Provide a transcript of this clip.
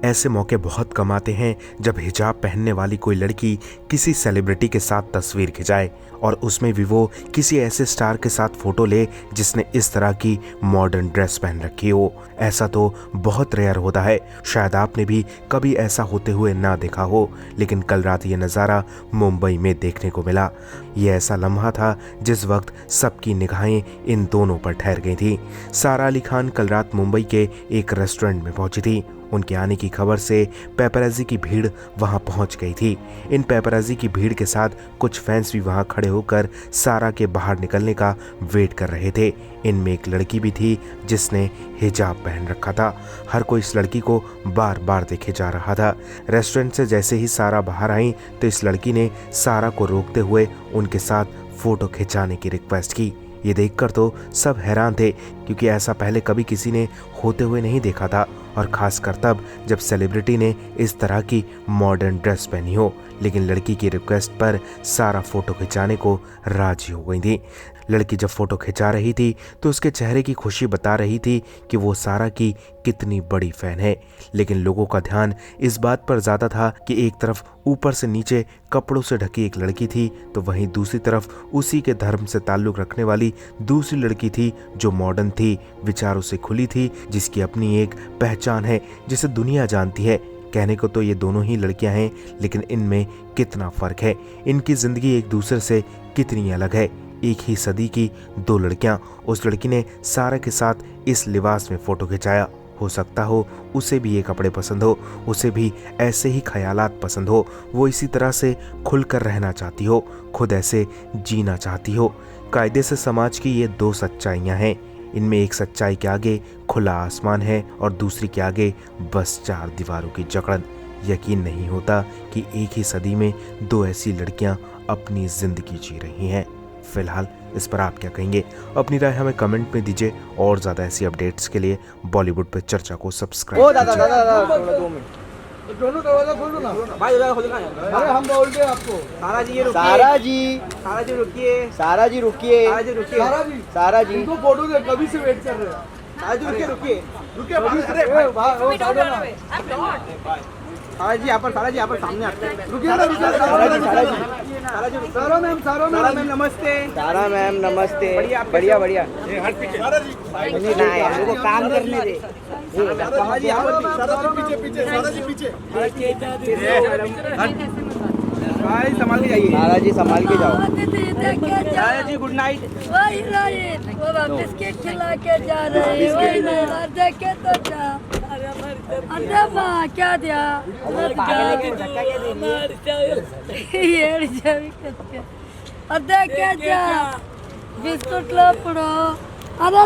ऐसे मौके बहुत कम आते हैं जब हिजाब पहनने वाली कोई लड़की किसी सेलिब्रिटी के साथ तस्वीर खिंचाए और उसमें भी वो किसी ऐसे स्टार के साथ फोटो ले जिसने इस तरह की मॉडर्न ड्रेस पहन रखी हो। ऐसा तो बहुत रेयर होता है, शायद आपने भी कभी ऐसा होते हुए ना देखा हो, लेकिन कल रात ये नज़ारा मुंबई में देखने को मिला। ये ऐसा लम्हा था जिस वक्त सबकी निगाहें इन दोनों पर ठहर गई थी। सारा अली खान कल रात मुंबई के एक रेस्टोरेंट में पहुंची थी। उनके आने की खबर से पेपराजी की भीड़ वहां पहुंच गई थी। इन पेपराजी की भीड़ के साथ कुछ फैंस भी वहां खड़े होकर सारा के बाहर निकलने का वेट कर रहे थे। इनमें एक लड़की भी थी जिसने हिजाब पहन रखा था। हर कोई इस लड़की को बार बार देखे जा रहा था। रेस्टोरेंट से जैसे ही सारा बाहर आई तो इस लड़की ने सारा को रोकते हुए उनके साथ फोटो खिंचाने की रिक्वेस्ट की। ये देखकर तो सब हैरान थे, क्योंकि ऐसा पहले कभी किसी ने होते हुए नहीं देखा था, और खासकर तब जब सेलिब्रिटी ने इस तरह की मॉडर्न ड्रेस पहनी हो। लेकिन लड़की की रिक्वेस्ट पर सारा फोटो खिंचाने को राजी हो गई थी। लड़की जब फोटो खिंचा रही थी तो उसके चेहरे की खुशी बता रही थी कि वो सारा की कितनी बड़ी फैन है। लेकिन लोगों का ध्यान इस बात पर ज़्यादा था कि एक तरफ ऊपर से नीचे कपड़ों से ढकी एक लड़की थी, तो वहीं दूसरी तरफ उसी के धर्म से ताल्लुक़ रखने वाली दूसरी लड़की थी जो मॉडर्न थी, विचारों से खुली थी, जिसकी अपनी एक पहचान है, जिसे दुनिया जानती है। कहने को तो ये दोनों ही लड़कियां हैं, लेकिन इनमें कितना फ़र्क है, इनकी ज़िंदगी एक दूसरे से कितनी अलग है। एक ही सदी की दो लड़कियां। उस लड़की ने सारा के साथ इस लिबास में फ़ोटो खिंचाया। हो सकता हो उसे भी ये कपड़े पसंद हो, उसे भी ऐसे ही ख्यालात पसंद हो, वो इसी तरह से खुलकर रहना चाहती हो, खुद ऐसे जीना चाहती हो। कायदे से समाज की ये दो सच्चाइयाँ हैं। इनमें एक सच्चाई के आगे खुला आसमान है और दूसरी के आगे बस चार दीवारों की जकड़न। यकीन नहीं होता कि एक ही सदी में दो ऐसी लड़कियां अपनी ज़िंदगी जी रही हैं। फिलहाल इस पर आप क्या कहेंगे? अपनी राय हमें कमेंट में दीजिए, और ज़्यादा ऐसी अपडेट्स के लिए बॉलीवुड पे चर्चा को सब्सक्राइब कीजिए। दोनों दरवाजा खोल दो ना भाई, दरवाजा खोल दो। अरे हम बोल रहे हैं आपको। सारा जी ये रुकिए। सारा जी रुकिए। सारा जी रुकिए। सारा जी इनको फोटो दे, कभी से वेट कर रहे हैं। सारा जी रुकिए सारा जी यहाँ पर, सारा जी यहाँ पर सामने आते हैं। रुकिए सारा मैम नमस्ते। सारा मैम नमस्ते। बढ़िया सारा जी हम लोग काम करने दे। सारा जी यहाँ पर पीछे भाई, संभाल के जाइए। सारा जी संभाल के जाओ। सारा जी गुड नाइट। वो वापस के खिला के जा रहे हैं, देखे तो जा। अरे माँ क्या दिया अरे क्या जा बिस्कुट लो पड़ो। अरे